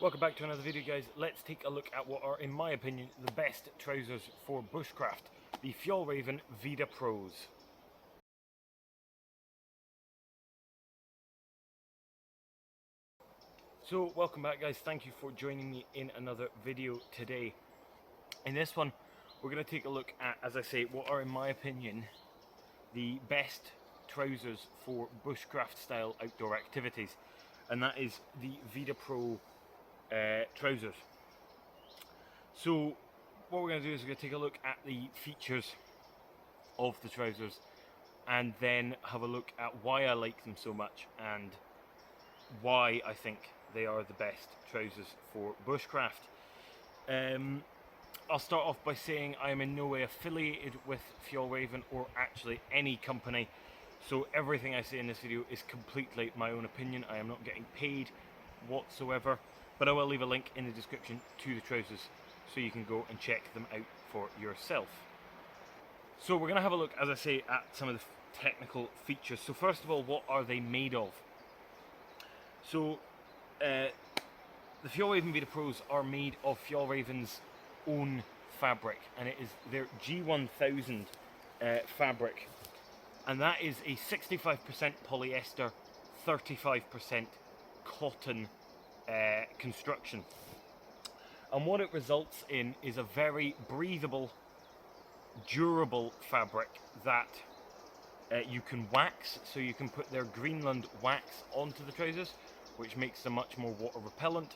Welcome back to another video, guys. Let's take a look at what are, in my opinion, the best trousers for bushcraft, the Fjällräven Vidda Pros. So welcome back, guys. Thank you for joining me in another video today. In this one we're going to take a look at, as I say, what are, in my opinion, the best trousers for bushcraft style outdoor activities, and that is the Vidda Pro trousers. So what we're going to do is we're going to take a look at the features of the trousers and then have a look at why I like them so much and why I think they are the best trousers for bushcraft. I'll start off by saying I am in no way affiliated with Fjällräven or actually any company, so everything I say in this video is completely my own opinion. I am not getting paid whatsoever, but I will leave a link in the description to the trousers so you can go and check them out for yourself. So we're going to have a look, as I say, at some of the technical features. So first of all, what are they made of? So the Fjällräven Vidda Pros are made of Fjällräven's own fabric, and it is their G1000 fabric, and that is a 65% polyester, 35% cotton construction. And what it results in is a very breathable, durable fabric that you can wax, so you can put their Greenland wax onto the trousers, which makes them much more water repellent.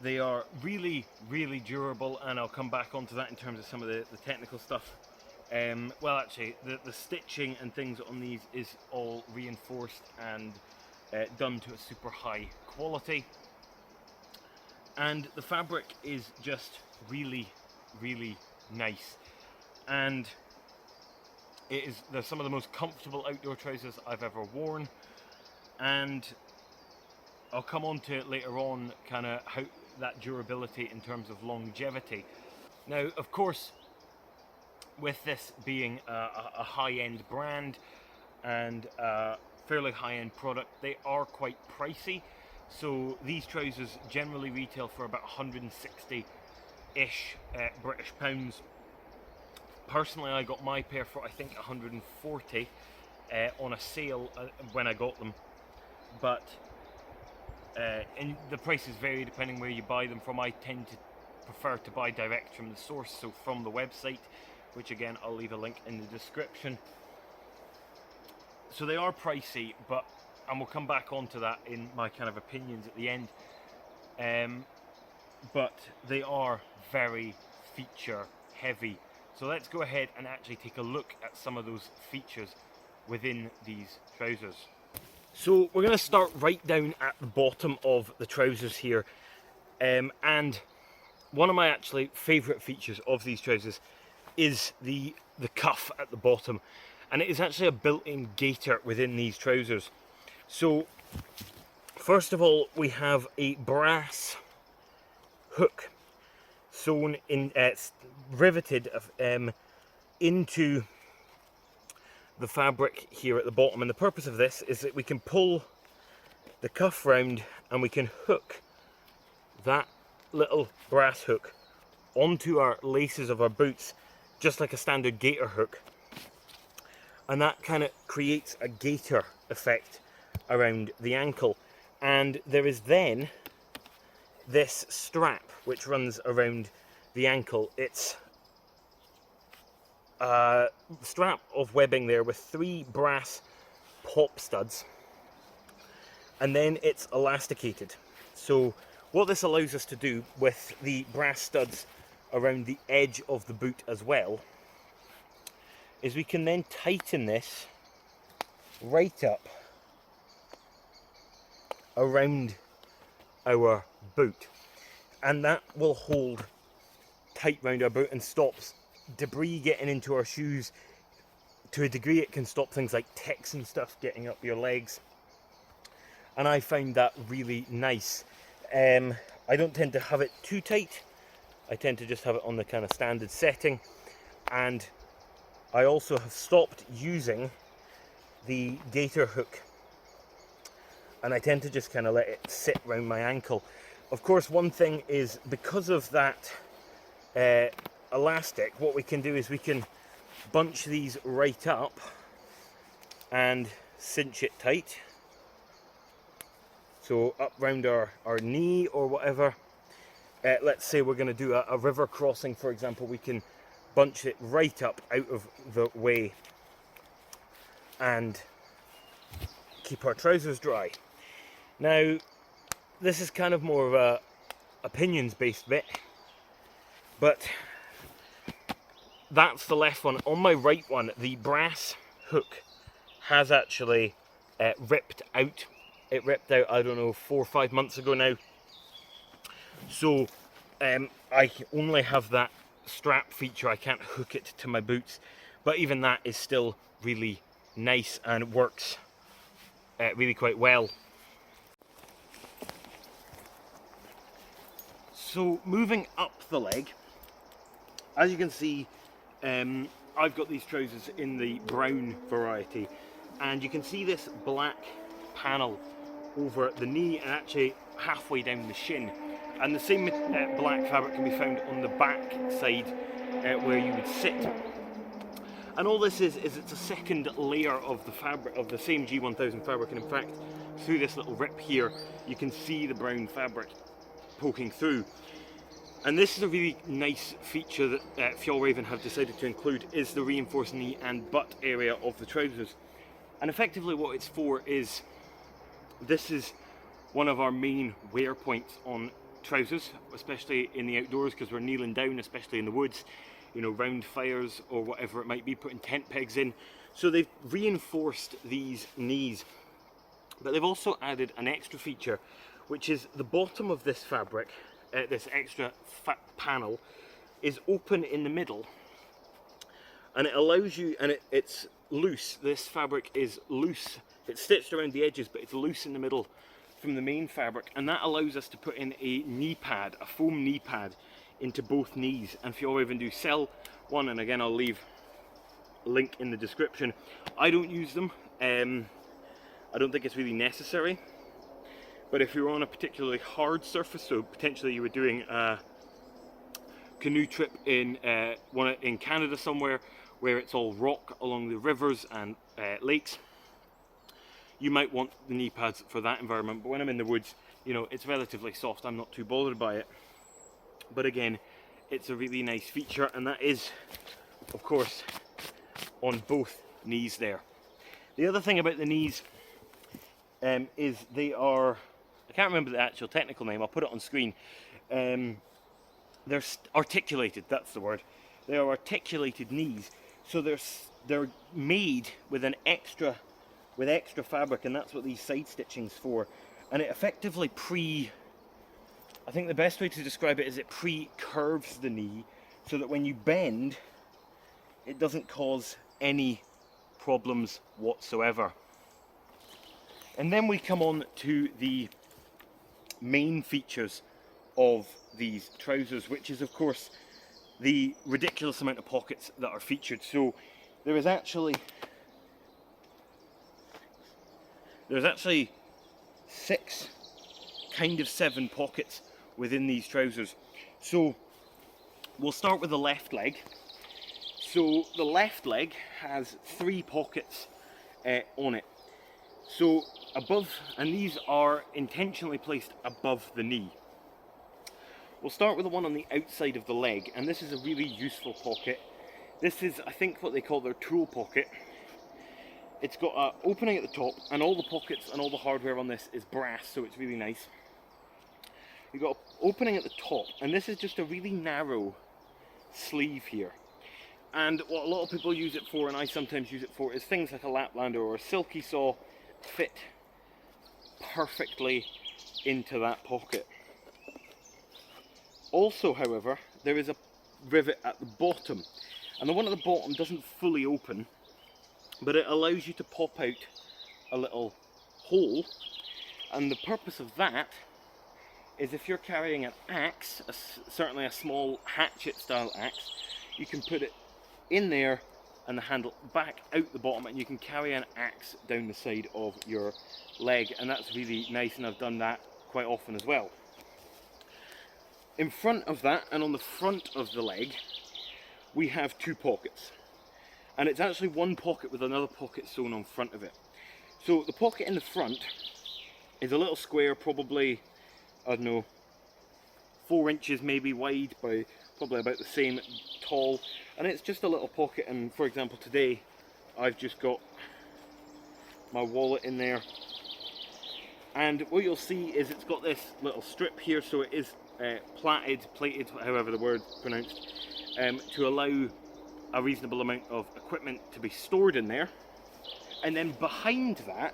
They are really, really durable, and I'll come back onto that in terms of some of the technical stuff. Well, actually, the stitching and things on these is all reinforced and done to a super high quality. And the fabric is just really, really nice. And they're some of the most comfortable outdoor trousers I've ever worn. And I'll come on to it later on, kind of how that durability in terms of longevity. Now, of course, with this being a high-end brand and a fairly high-end product, they are quite pricey. So these trousers generally retail for about 160-ish British pounds. Personally, I got my pair for I think 140 on a sale when I got them. But and the prices vary depending where you buy them from. I tend to prefer to buy direct from the source, so from the website, which again I'll leave a link in the description. So they are pricey, and we'll come back onto that in my kind of opinions at the end. But they are very feature heavy. So let's go ahead and actually take a look at some of those features within these trousers. So we're going to start right down at the bottom of the trousers here, and one of my actually favourite features of these trousers is the cuff at the bottom, and it is actually a built-in gaiter within these trousers. So first of all, we have a brass hook sewn in, riveted into the fabric here at the bottom, and the purpose of this is that we can pull the cuff round and we can hook that little brass hook onto our laces of our boots, just like a standard gaiter hook, and that kind of creates a gaiter effect around the ankle. And there is then this strap which runs around the ankle. It's a strap of webbing there with 3 brass pop studs, and then it's elasticated. So what this allows us to do with the brass studs around the edge of the boot as well is we can then tighten this right up around our boot, and that will hold tight round our boot and stops debris getting into our shoes. To a degree, it can stop things like ticks and stuff getting up your legs, and I find that really nice. I don't tend to have it too tight. I tend to just have it on the kind of standard setting, and I also have stopped using the gaiter hook and I tend to just kind of let it sit around my ankle. Of course, one thing is, because of that elastic, what we can do is we can bunch these right up and cinch it tight. So up round our knee or whatever. Let's say we're going to do a river crossing, for example, we can bunch it right up out of the way and keep our trousers dry. Now, this is kind of more of a opinions-based bit, but that's the left one. On my right one, the brass hook has actually ripped out. It ripped out, I don't know, 4 or 5 months ago now. So I only have that strap feature. I can't hook it to my boots, but even that is still really nice and works really quite well. So moving up the leg, as you can see, I've got these trousers in the brown variety, and you can see this black panel over the knee and actually halfway down the shin, and the same black fabric can be found on the back side where you would sit. And all this is it's a second layer of the fabric, of the same G1000 fabric, and in fact through this little rip here you can see the brown fabric poking through. And this is a really nice feature that Fjällräven have decided to include, is the reinforced knee and butt area of the trousers. And effectively what it's for is, this is one of our main wear points on trousers, especially in the outdoors, because we're kneeling down, especially in the woods, you know, round fires or whatever it might be, putting tent pegs in. So they've reinforced these knees, but they've also added an extra feature, which is the bottom of this fabric, this extra fat panel, is open in the middle, and it allows you, and it's loose. This fabric is loose. It's stitched around the edges, but it's loose in the middle from the main fabric, and that allows us to put in a knee pad, a foam knee pad, into both knees. And Fjällräven do sell one, and again I'll leave a link in the description. I don't use them. I don't think it's really necessary, but if you're on a particularly hard surface, so potentially you were doing a canoe trip in Canada somewhere where it's all rock along the rivers and lakes, you might want the knee pads for that environment. But when I'm in the woods, you know, it's relatively soft, I'm not too bothered by it. But again, it's a really nice feature, and that is, of course, on both knees there. The other thing about the knees is they are, I can't remember the actual technical name, I'll put it on screen. They're articulated, that's the word. They are articulated knees, so they're made with extra fabric, and that's what these side stitching's for. And it effectively I think the best way to describe it is it pre-curves the knee, so that when you bend, it doesn't cause any problems whatsoever. And then we come on to the main features of these trousers, which is of course the ridiculous amount of pockets that are featured. So there's actually 6, kind of 7 pockets within these trousers. So we'll start with the left leg. So the left leg has 3 pockets on it. So above, and these are intentionally placed above the knee. We'll start with the one on the outside of the leg, and this is a really useful pocket. This is, I think, what they call their tool pocket. It's got an opening at the top, and all the pockets and all the hardware on this is brass, so it's really nice. You've got an opening at the top, and this is just a really narrow sleeve here. And what a lot of people use it for, and I sometimes use it for, is things like a Laplander or a silky saw fit perfectly into that pocket. Also, however, there is a rivet at the bottom, and the one at the bottom doesn't fully open, but it allows you to pop out a little hole. And the purpose of that is if you're carrying an axe, certainly a small hatchet style axe, you can put it in there and the handle back out the bottom, and you can carry an axe down the side of your leg, and that's really nice, and I've done that quite often as well. In front of that, and on the front of the leg, we have 2 pockets, and it's actually one pocket with another pocket sewn on front of it. So the pocket in the front is a little square, probably, I don't know, 4 inches maybe wide by probably about the same tall, and it's just a little pocket. And for example, today I've just got my wallet in there, and what you'll see is it's got this little strip here, so it is plated, however the word's pronounced, to allow a reasonable amount of equipment to be stored in there. And then behind that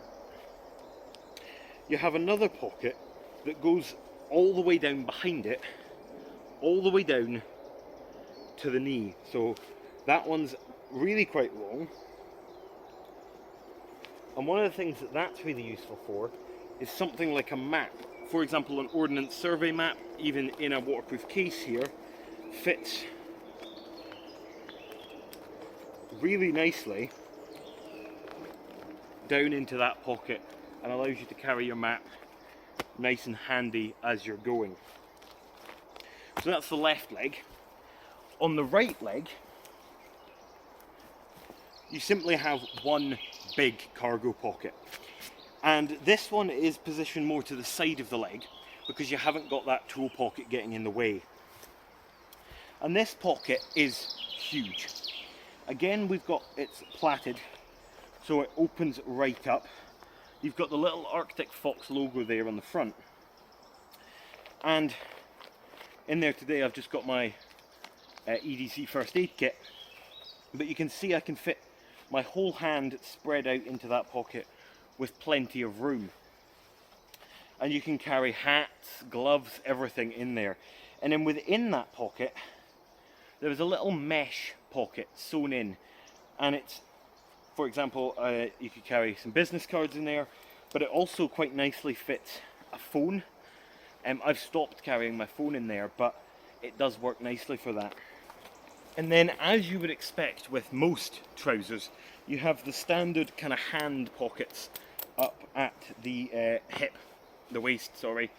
you have another pocket that goes all the way down behind it, all the way down to the knee. So that one's really quite long, and one of the things that that's really useful for is something like a map. For example, an ordnance survey map, even in a waterproof case here, fits really nicely down into that pocket and allows you to carry your map nice and handy as you're going. So that's the left leg. On the right leg, you simply have one big cargo pocket, and this one is positioned more to the side of the leg because you haven't got that toe pocket getting in the way. And this pocket is huge. Again, we've got, it's plaited, so it opens right up. You've got the little Arctic Fox logo there on the front, and in there today I've just got my EDC first aid kit, but you can see I can fit my whole hand spread out into that pocket with plenty of room. And you can carry hats, gloves, everything in there. And then within that pocket there is a little mesh pocket sewn in, and it's, for example, you could carry some business cards in there, but it also quite nicely fits a phone. I've stopped carrying my phone in there, but it does work nicely for that. And then, as you would expect with most trousers, you have the standard kind of hand pockets up at the hip, the waist, sorry,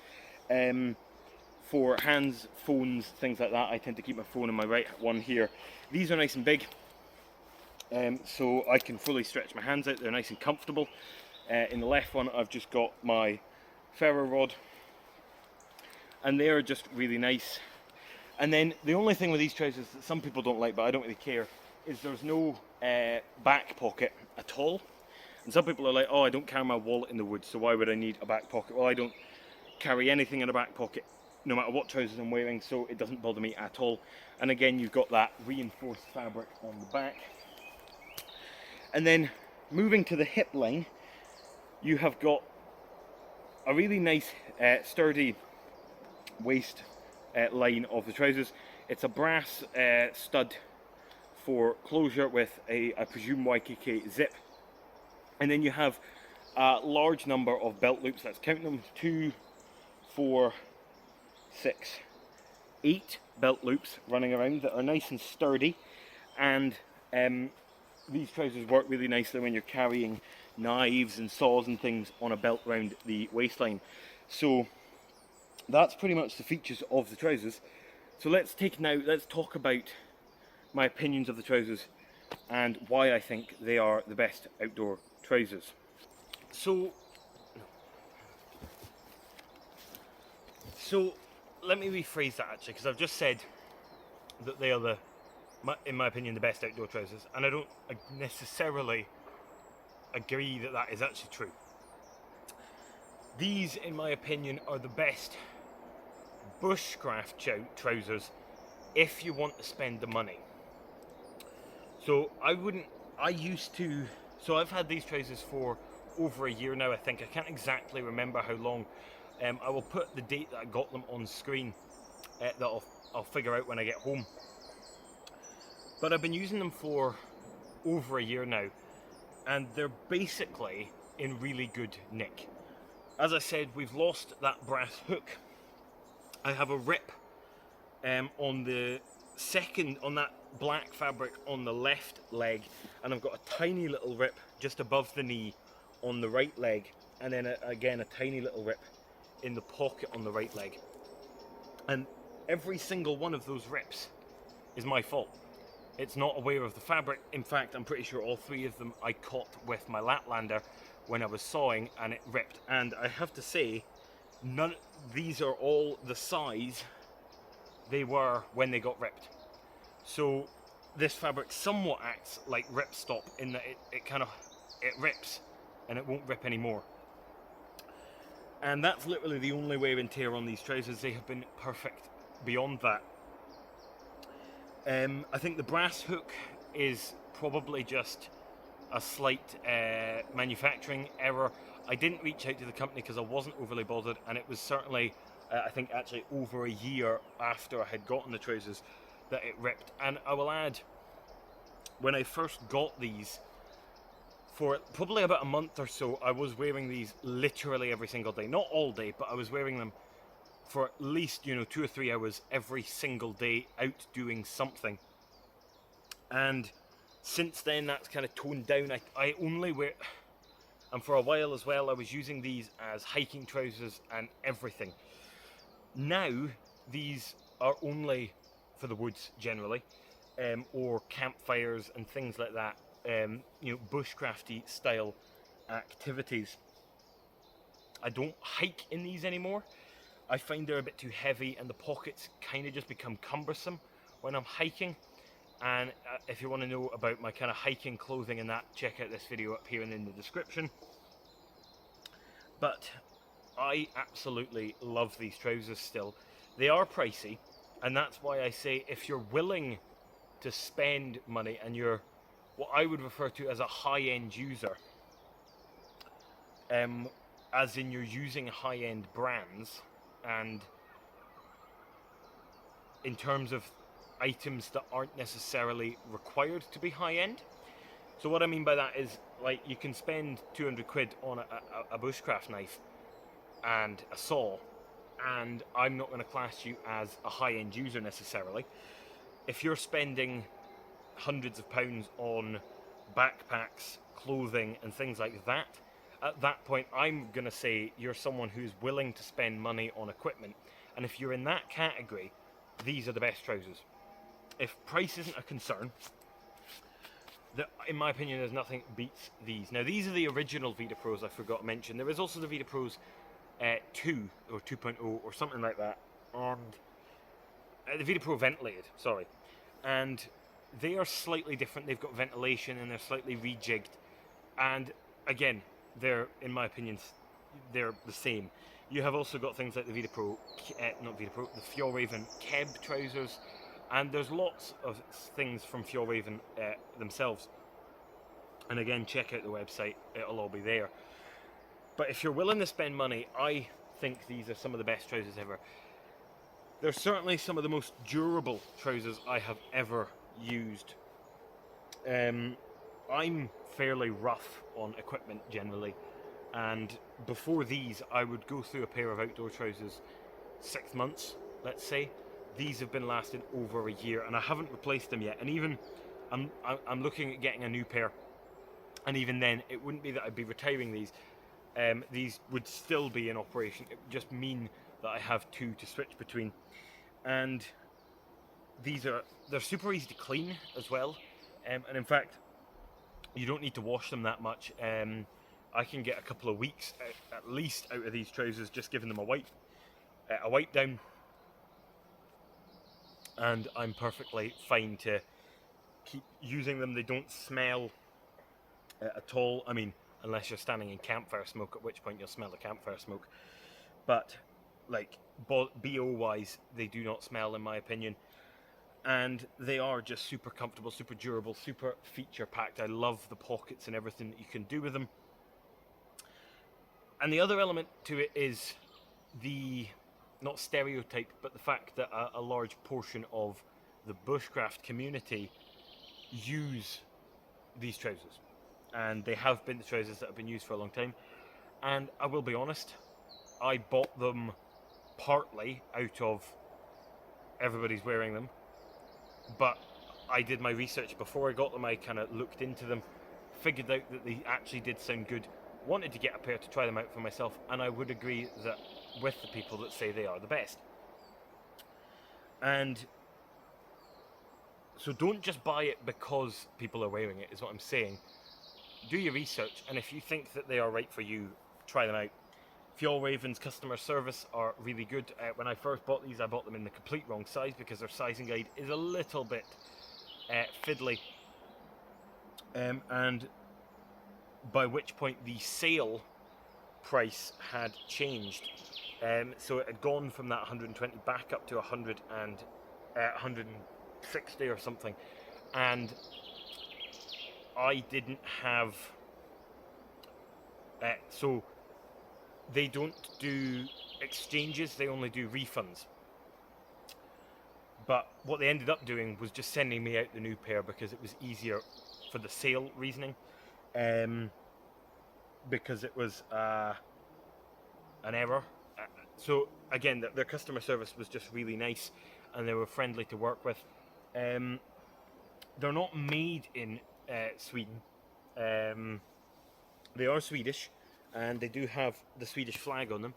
for hands, phones, things like that. I tend to keep my phone in my right one here. These are nice and big, so I can fully stretch my hands out. They're nice and comfortable. In the left one, I've just got my ferro rod, and they're just really nice. And then the only thing with these trousers that some people don't like, but I don't really care, is there's no back pocket at all. And some people are like, oh, I don't carry my wallet in the woods, so why would I need a back pocket? Well, I don't carry anything in a back pocket, no matter what trousers I'm wearing, so it doesn't bother me at all. And again, you've got that reinforced fabric on the back. And then moving to the hip line, you have got a really nice sturdy waist line of the trousers. It's a brass stud for closure with a, I presume, YKK zip. And then you have a large number of belt loops. Let's count them: 2, 4, 6, 8 belt loops running around that are nice and sturdy. And these trousers work really nicely when you're carrying knives and saws and things on a belt around the waistline. So that's pretty much the features of the trousers. So let's talk about my opinions of the trousers and why I think they are the best outdoor trousers. So let me rephrase that actually, because I've just said that they are in my opinion, the best outdoor trousers, and I don't necessarily agree that that is actually true. These, in my opinion, are the best bushcraft trousers if you want to spend the money. So I've had these trousers for over a year now, I think. I can't exactly remember how long. I will put the date that I got them on screen, that I'll figure out when I get home. But I've been using them for over a year now, and they're basically in really good nick. As I said, we've lost that brass hook. I have a rip on that black fabric on the left leg, and I've got a tiny little rip just above the knee on the right leg, and then again a tiny little rip in the pocket on the right leg. And every single one of those rips is my fault. It's not aware of the fabric. In fact, I'm pretty sure all 3 of them I caught with my Laplander when I was sawing, and it ripped. And I have to say, these are all the size they were when they got ripped. So this fabric somewhat acts like ripstop in that it rips and it won't rip anymore. And that's literally the only wear and tear on these trousers. They have been perfect beyond that. I think the brass hook is probably just a slight manufacturing error. I didn't reach out to the company because I wasn't overly bothered, and it was certainly, I think actually over a year after I had gotten the trousers that it ripped. And I will add, when I first got these, for probably about a month or so, I was wearing these literally every single day. Not all day, but I was wearing them for at least, 2 or 3 hours every single day out doing something. And since then, that's kind of toned down. I only wear, and for a while as well, I was using these as hiking trousers and everything. Now, these are only for the woods generally, or campfires and things like that. Bushcrafty style activities. I don't hike in these anymore. I find they're a bit too heavy, and the pockets kind of just become cumbersome when I'm hiking. And if you want to know about my kind of hiking clothing and that, check out this video up here and in the description. But I absolutely love these trousers still. They are pricey, and that's why I say if you're willing to spend money and you're what I would refer to as a high-end user, as in you're using high-end brands, and in terms of items that aren't necessarily required to be high-end. So what I mean by that is, like, you can spend 200 quid on a bushcraft knife and a saw, and I'm not going to class you as a high-end user necessarily. If you're spending hundreds of pounds on backpacks, clothing and things like that, at that point I'm going to say you're someone who's willing to spend money on equipment. And if you're in that category, these are the best trousers. If price isn't a concern, in my opinion, there's nothing beats these. Now, these are the original Vidda Pros I forgot to mention. There is also the Vidda Pros 2 or 2.0 or something like that, and the Vidda Pro Ventilated, sorry. And they are slightly different. They've got ventilation and they're slightly rejigged. And again, they're, in my opinion, they're the same. You have also got things like the Vidda Pro, the Fjällräven Keb trousers, and there's lots of things from Fjällräven themselves. And again, check out the website, it'll all be there. But if you're willing to spend money, I think these are some of the best trousers ever. They're certainly some of the most durable trousers I have ever used. I'm fairly rough on equipment generally, and before these I would go through a pair of outdoor trousers 6 months, let's say. These have been lasting over a year, and I haven't replaced them yet. And even I'm looking at getting a new pair, and even then it wouldn't be that I'd be retiring these. These would still be in operation. It would just mean that I have 2 to switch between. And they're super easy to clean as well, and in fact you don't need to wash them that much. I can get a couple of weeks at least out of these trousers just giving them a wipe down, and I'm perfectly fine to keep using them. They don't smell at all. I mean, unless you're standing in campfire smoke, at which point you'll smell the campfire smoke. But like BO wise, they do not smell, in my opinion. And they are just super comfortable, super durable, super feature packed. I love the pockets and everything that you can do with them. And the other element to it is the, not stereotype, but the fact that a large portion of the bushcraft community use these trousers. And they have been the trousers that have been used for a long time. And I will be honest, I bought them partly out of everybody's wearing them, but I did my research before I got them. I kind of looked into them, figured out that they actually did sound good, wanted to get a pair to try them out for myself, and I would agree that with the people that say they are the best. And so don't just buy it because people are wearing it, is what I'm saying. Do your research, and if you think that they are right for you, try them out. Fjällräven's customer service are really good. When I first bought these, I bought them in the complete wrong size because their sizing guide is a little bit fiddly. And by which point the sale price had changed. So it had gone from that 120 back up to 100 and 160 or something. And I didn't have... so they don't do exchanges, they only do refunds. But what they ended up doing was just sending me out the new pair because it was easier for the sale reasoning. Because it was an error. So again, their customer service was just really nice, and they were friendly to work with. They're not made in Sweden. They are Swedish, and they do have the Swedish flag on them.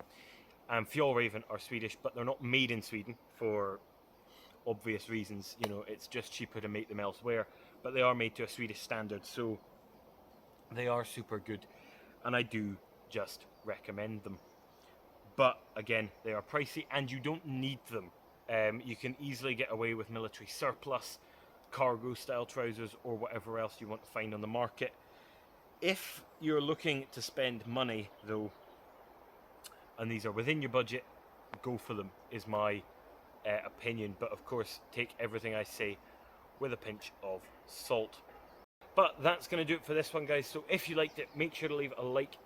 And Fjällräven are Swedish, but they're not made in Sweden for obvious reasons. You know, it's just cheaper to make them elsewhere. But they are made to a Swedish standard, so they are super good, and I do just recommend them. But again, they are pricey, and you don't need them. You can easily get away with military surplus, cargo style trousers, or whatever else you want to find on the market. If you're looking to spend money though, and these are within your budget, go for them, is my opinion. But of course, take everything I say with a pinch of salt. But that's going to do it for this one, guys. So if you liked it, make sure to leave a like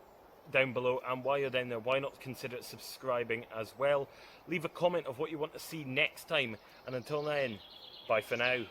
down below, and while you're down there, why not consider subscribing as well. Leave a comment of what you want to see next time, and until then, bye for now.